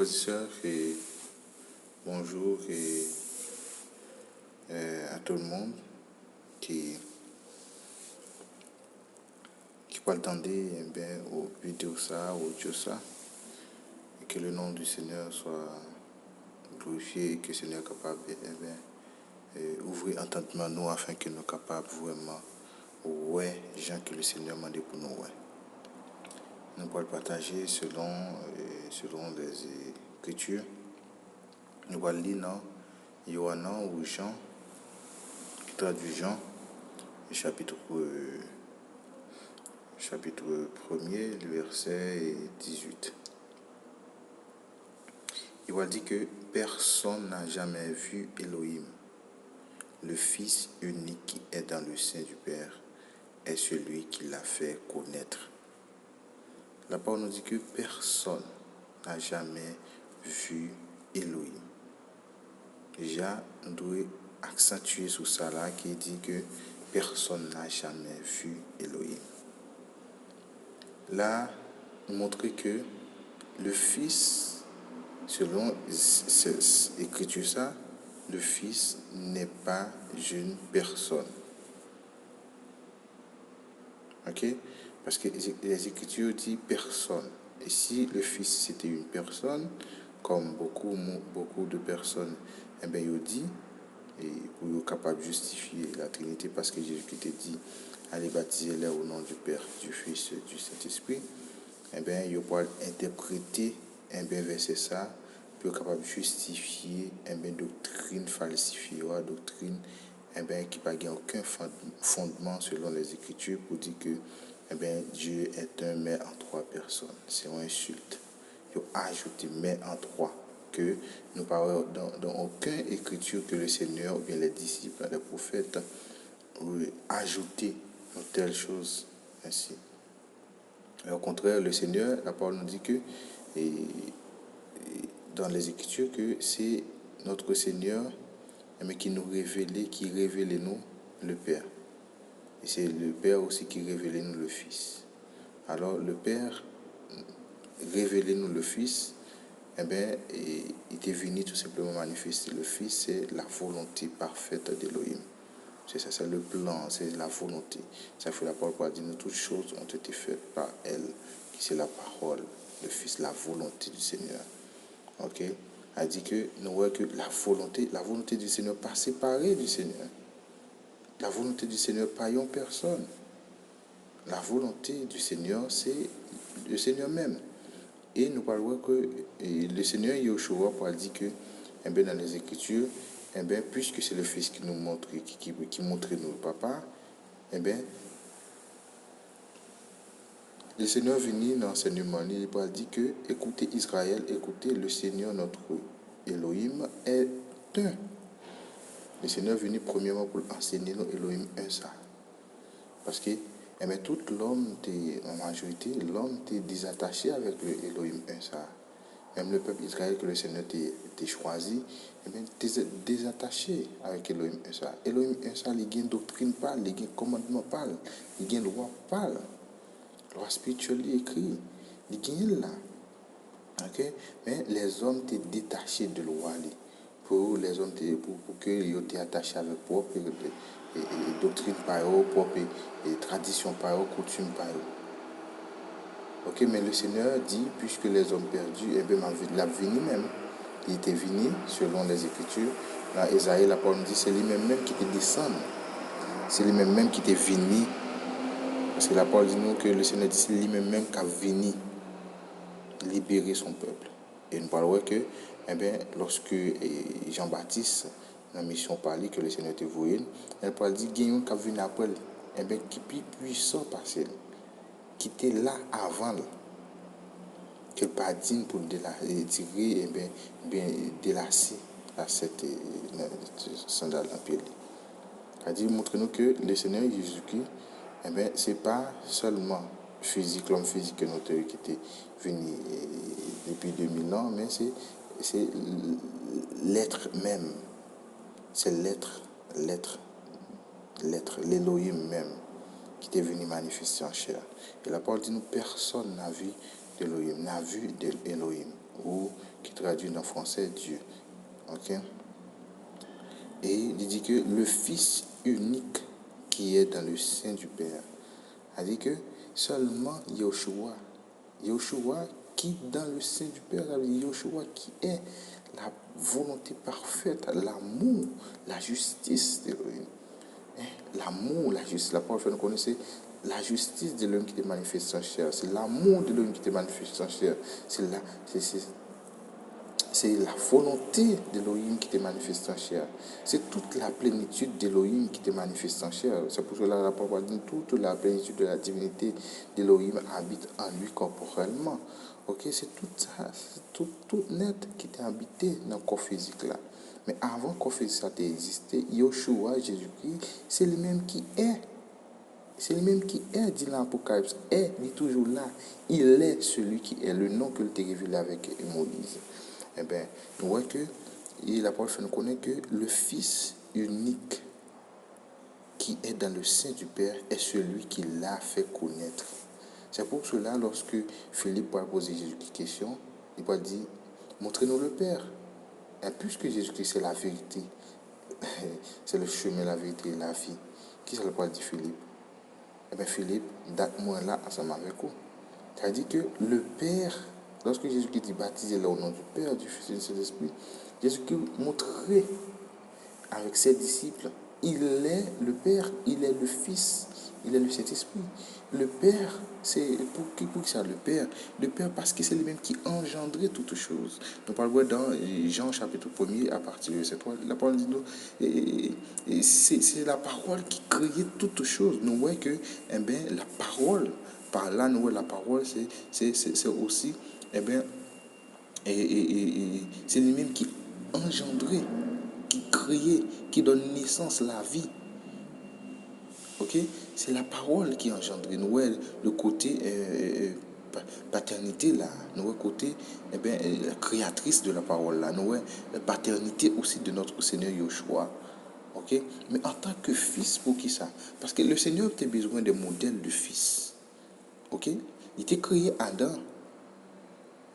frères et sœurs, et bonjour à tout le monde qui peut attendre aux vidéos ça, aux audio ça, et que le nom du Seigneur soit glorifié et que le Seigneur soit capable ouvrir entendement nous afin que nous soyons capables vraiment ouais gens que le Seigneur m'a dit pour nous ouais. Nous pourrons le partager selon les Écritures. Nous allons lire dans Yohanan ou Jean, qui traduit Jean, chapitre 1er, le verset 18. Il va dire que personne n'a jamais vu Elohim. Le Fils unique qui est dans le sein du Père est celui qui l'a fait connaître. La parole nous dit que personne n'a jamais vu Elohim. Déjà, nous devons accentuer sur ça là qui dit que personne n'a jamais vu Elohim. Là, nous montrons que le Fils, selon cette écriture ça, le Fils n'est pas une personne. Ok? Parce que les Écritures disent personne. Et si le Fils c'était une personne, comme beaucoup de personnes, eh bien, ils disent, et pour être capable de justifier la Trinité, parce que Jésus qui te dit, allez baptiser-les au nom du Père, du Fils, du Saint-Esprit, eh bien, ils peuvent interpréter un verset ça, pour être capable de justifier une doctrine falsifiée, une doctrine qui n'a aucun fondement selon les Écritures pour dire que Dieu est un mais en trois personnes. C'est une insulte. Il a ajouté mais en trois. Que nous parlons dans aucune écriture que le Seigneur ou bien les disciples, les prophètes ont ajouté une telle chose ainsi. Et au contraire, le Seigneur, la parole nous dit que dans les Écritures que c'est notre Seigneur qui nous révèle, qui révèle nous le Père. Et c'est le Père aussi qui révèle nous le Fils. Alors le Père révèle nous le Fils, il est venu tout simplement manifester le Fils, c'est la volonté parfaite d'Elohim. C'est ça, c'est le plan, c'est la volonté. Ça fait la parole pour dire que toutes choses ont été faites par elle, qui c'est la parole, le Fils, la volonté du Seigneur. Ok? Elle dit que nous voyons que la volonté du Seigneur pas séparée du Seigneur. La volonté du Seigneur pas une personne. La volonté du Seigneur, c'est le Seigneur même. Et nous parlons que le Seigneur Yeshua pour dire que dans les Écritures, puisque c'est le Fils qui nous montre, qui montre nous le Papa, le Seigneur venu dans l'enseignement, il va dire que écoutez Israël, écoutez le Seigneur notre Elohim est un. Le Seigneur est venu premièrement pour enseigner nous Elohim un ça. Parce que tout l'homme, en majorité, l'homme est désattaché avec le Elohim un ça. Même le peuple Israël que le Seigneur t'a choisi, t'es désattaché avec Elohim un ça. Elohim un ça, il y a une doctrine parle, il y a un commandement parle, il y a une loi parle. Loi spirituelle écrit, il y a là. Okay? Mais les hommes étaient détachés de loi. Pour les hommes, pour qu'ils étaient attachés avec propre doctrine par eux, propre tradition par eux, coutume par eux. Ok, mais le Seigneur dit, puisque les hommes perdus, l'avenir même, il était venu, selon les Écritures. Dans Esaïe, la parole dit, c'est lui-même qui était descendu. C'est lui-même qui était venu. Parce que la parole dit nous que le Seigneur dit, c'est lui-même qui a venu libérer son peuple. Et nous parlons que, lorsque Jean-Baptiste, dans la mission parlait que le Seigneur était voué, elle parle dit, il y a un qui a venu après, qui est plus puissant parce qui était là avant, que pas digne pour tirer, délasser à cette sandale en pied. C'est-à-dire, montre-nous que le Seigneur Jésus-Christ, c'est pas seulement physique, l'homme physique que notre qui était venu depuis 2000 ans, mais c'est l'être même. C'est l'être, l'Elohim même, qui était venu manifester en chair. Et la parole dit nous, personne n'a vu d'Elohim, ou qui traduit en français Dieu. Ok? Et il dit que le Fils unique qui est dans le sein du Père. Il dit que seulement Yoshua qui dans le sein du Père, Yoshua qui est la volonté parfaite, l'amour, la justice d'Élohim. L'amour, la justice, la parole nous connaissez, la justice de l'homme qui te manifeste en chair, c'est l'amour de l'homme qui te manifeste en chair, c'est la volonté d'Élohim qui te manifeste en chair. C'est toute la plénitude d'Élohim qui te manifeste en chair. C'est pour cela que la parole dit toute la plénitude de la divinité d'Élohim habite en lui corporellement. Ok, c'est tout ça, c'est tout net qui t'est habité dans le corps physique là. Mais avant que le corps physique ça existé, Yoshua, Jésus-Christ, c'est le même qui est. C'est le même qui est, dit l'Apocalypse. Est, dit toujours là. Il est celui qui est, le nom que tu as révélé avec Moïse. Eh bien, nous voyons que la parole nous connaît que le Fils unique qui est dans le sein du Père est celui qui l'a fait connaître. C'est pour cela, lorsque Philippe va poser Jésus une question, il va dire, montrez-nous le Père. Et puisque Jésus-Christ c'est la vérité, c'est le chemin, la vérité et la vie, qui ça le parle de Philippe? Eh bien, Philippe, date-moi là ensemble avec vous. C'est-à-dire que le Père, lorsque Jésus-Christ dit baptisé là au nom du Père, du Fils et du Saint-Esprit, Jésus-Christ montrait avec ses disciples, il est le Père, il est le Fils, il est le Saint-Esprit. Le Père, c'est pour qui ça le Père? Le Père parce que c'est lui-même qui engendrait toutes choses. Nous parlons dans Jean chapitre 1er à partir de cette la parole dit nous, c'est la parole qui créait toutes choses. Nous voyons que la parole, par là nous voyons la parole, c'est aussi c'est lui-même qui engendrait, qui créait, qui donne naissance à la vie. Ok, c'est la parole qui engendre. Nous voyons le côté paternité là, nous voyons le côté la créatrice de la parole là, nous voyons la paternité aussi de notre Seigneur Yoshua. Ok, mais en tant que fils, pour qui ça? Parce que le Seigneur a besoin de modèles de fils. Ok, il était créé Adam.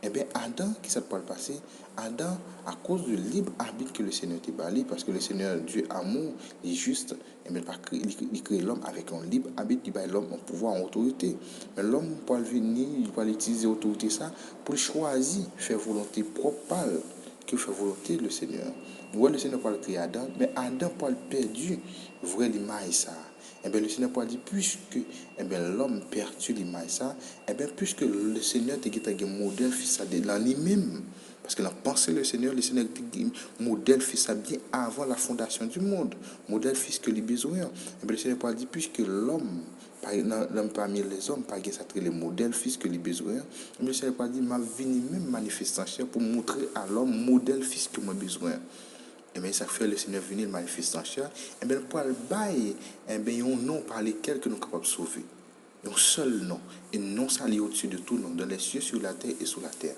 Eh bien, Adam, qui s'est pas le passé, Adam, à cause du libre arbitre que le Seigneur t'a bali, parce que le Seigneur, Dieu amour, il est juste, eh bien, il crée l'homme avec un libre arbitre, il bat l'homme en pouvoir, en autorité. Mais l'homme peut venir, il peut utiliser l'autorité ça pour choisir, faire volonté propre, que fait volonté le Seigneur. Nous le Seigneur parle créer Adam, mais Adam parle perdu, vrai l'image ça. Eh bien, le Seigneur parle dit, puisque l'homme perdu l'image ça, puisque le Seigneur te un modèle fils ça dans lui-même. Parce que la pensée le Seigneur te modèle fils ça bien avant la fondation du monde. Modèle fils que les besoins. Eh bien, le Seigneur parle dit, puisque l'homme parmi les hommes, pas ça le modèle fils que les besoins. Le Seigneur parle dit, m'a venu même manifestant pour montrer à l'homme modèle fils que moi besoin. Et bien, ça fait le Seigneur venir manifester en chair. Et bien, pour le bail, et bien, il y a un nom par lequel que nous sommes capables de sauver. Un seul nom. Et non ça lié au-dessus de tout nom, dans les cieux, sur la terre et sous la terre.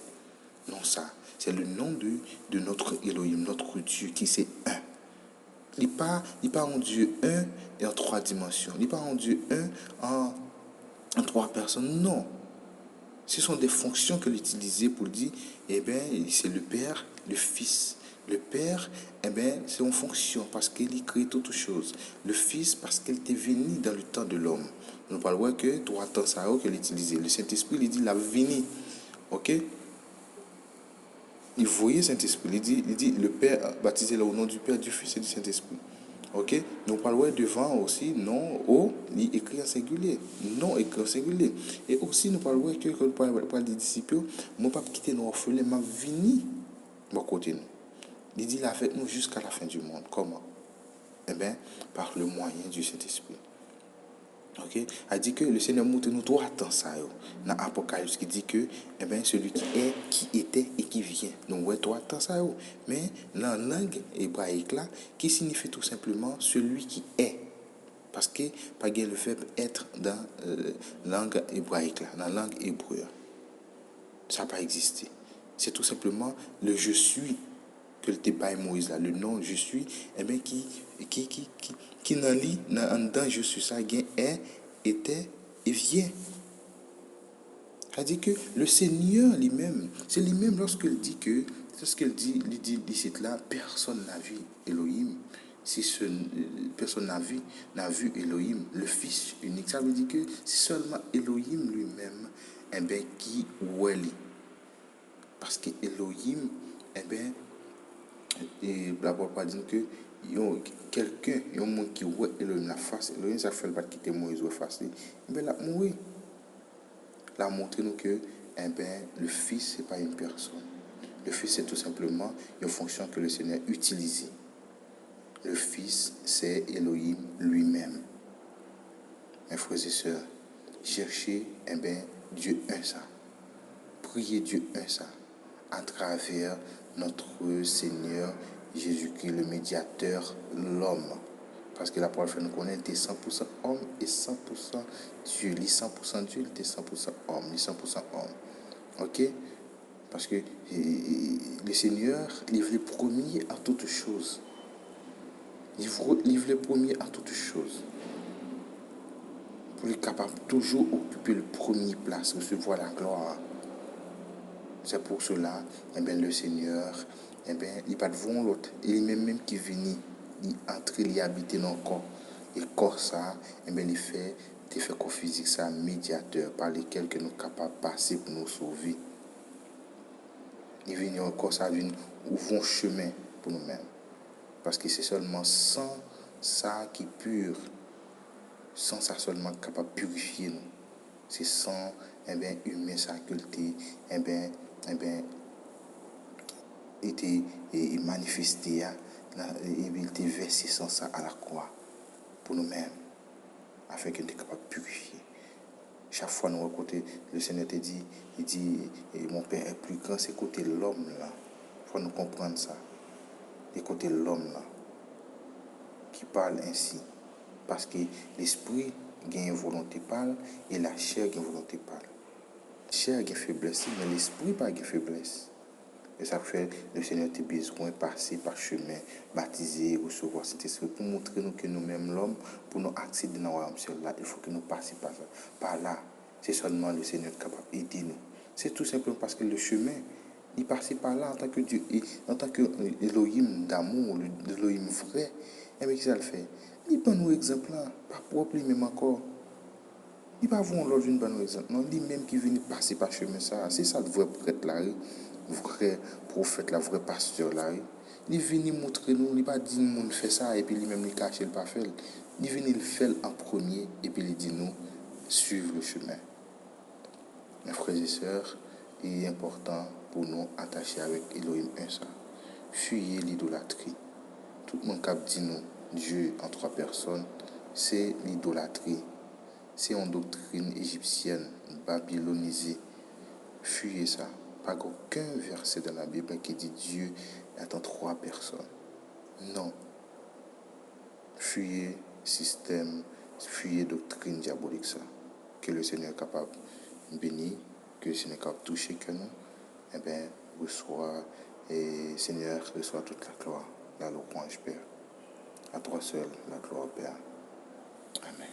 Non ça. C'est le nom de notre Elohim, notre Dieu, qui c'est un. Il n'est pas un Dieu un et en trois dimensions. Il n'est pas un Dieu un en trois personnes. Non. Ce sont des fonctions que l'utilisait pour dire, eh bien, c'est le Père, le Fils. Le Père, eh bien, c'est une fonction parce qu'il crée toutes choses. Le Fils, parce qu'il était venu dans le temps de l'homme. Nous parlons que trois temps ça qu'il utilisait. Le Saint-Esprit, il dit, la venu. Ok? Il voyait Saint-Esprit. Il dit, le Père, baptisé là au nom du Père, du Fils et du Saint-Esprit. Ok, nous parlons devant aussi non au écrit en singulier, non écrit en singulier. Et aussi nous parlons que nous parlons des disciples, mon papa quitter nos orphelins, m'a venu mon côté nous. Il dit avec nous jusqu'à la fin du monde. Comment? Eh bien, par le moyen du Saint-Esprit. Ok, a dit que le Seigneur montre nous trois temps ça dans Apocalypse qui dit que eh bien celui qui est, qui était et qui vient. Donc ouais trois temps ça mais dans la langue hébraïque là qui signifie tout simplement celui qui est. Parce que pas le verbe être dans la langue hébraïque là, dans la langue hébreu. Ça n'a pas existé. C'est tout simplement le je suis que le débat Moïse là, le nom je suis, eh bien qui n'en lit dans je suis ça, est, était et vient. C'est-à-dire que le Seigneur lui-même, c'est lui-même lorsqu'il dit que C'est ce qu'il dit, d'ici là, personne n'a vu Elohim. Personne n'a vu Elohim, le Fils unique. Ça veut dire que c'est seulement Elohim lui-même, qui ouait. Parce que Elohim, et la Bible dit que quelqu'un, il y a un monde qui voit Elohim la face. Elohim, ça fait le bat quitter Moïse la face. La mourir. La montrer nous que le Fils, ce n'est pas une personne. Le Fils, c'est tout simplement une fonction que le Seigneur utilise. Le Fils, c'est Elohim lui-même. Mes frères et sœurs, cherchez Dieu un ça. Priez Dieu un ça. À travers notre Seigneur Jésus-Christ, le médiateur, l'homme. Parce que la parole fait nous connaître, il est 100% homme et 100% Dieu. Il est 100% Dieu, il est 100% homme, il est 100% homme. Ok? Parce que le Seigneur livre les premiers à toutes choses. Livre les premiers à toutes choses. Pour être capable de toujours occuper le premier place, recevoir la gloire. C'est pour cela, le Seigneur, il n'est pas devant l'autre. Il est même qui vient, il entre, il habite dans le corps. Et le corps, ça, il fait corps physique, ça, médiateur, par lequel que nous sommes capables de passer pour nous sauver. Il vient encore, ça vient ouvrir un chemin pour nous-mêmes. Parce que c'est seulement sans ça qui est pur, sans ça seulement capable de purifier nous. C'est sans humain sa culture, était manifesté, il était versé sans ça à la croix pour nous-mêmes, afin qu'il soit capable de purifier. Chaque fois nous côté le Seigneur te dit, il dit, mon Père est plus grand, c'est côté l'homme là. Il faut nous comprendre ça. C'est côté l'homme là qui parle ainsi. Parce que l'esprit a une volonté parle et la chair a une volonté parle. La chair a une faiblesse, mais l'esprit n'a pas une faiblesse. Et ça fait le Seigneur a besoin de passer par chemin, baptiser, recevoir cet esprit pour montrer nous que nous-mêmes, l'homme, pour nous accéder dans le royaume là, il faut que nous passions par là. C'est seulement le Seigneur qui est capable d'aider nous. C'est tout simplement parce que le chemin, il passe par là en tant que Dieu, en tant que Elohim d'amour, l'Elohim vrai. Et bien, qu'est-ce qu'il fait? Il prend nos exemples là, pas propre lui-même encore. Il va voir l'autre une bonne exemple. Non, lui-même qui vient passer par chemin ça. C'est ça le vrai prêtre là, vrai prophète là, vrai pasteur là. Il vient montrer nous, il va dire nous fait ça et puis lui-même il cache le pas faire. Il vient le faire en premier et puis il dit nous suivre le chemin. Mes frères et sœurs, il est important pour nous attacher avec Elohim un ça. Fuyez l'idolâtrie. Tout le monde qui dit nous Dieu en trois personnes, c'est l'idolâtrie. C'est une doctrine égyptienne, babylonisée. Fuyez ça. Pas aucun verset dans la Bible qui dit Dieu est en trois personnes. Non. Fuyez système, fuyez doctrine diabolique ça. Que le Seigneur est capable de bénir, que le Seigneur est capable de toucher que nous, reçoit, et Seigneur reçoit toute la gloire, la louange, Père. À toi seul, la gloire, Père. Amen.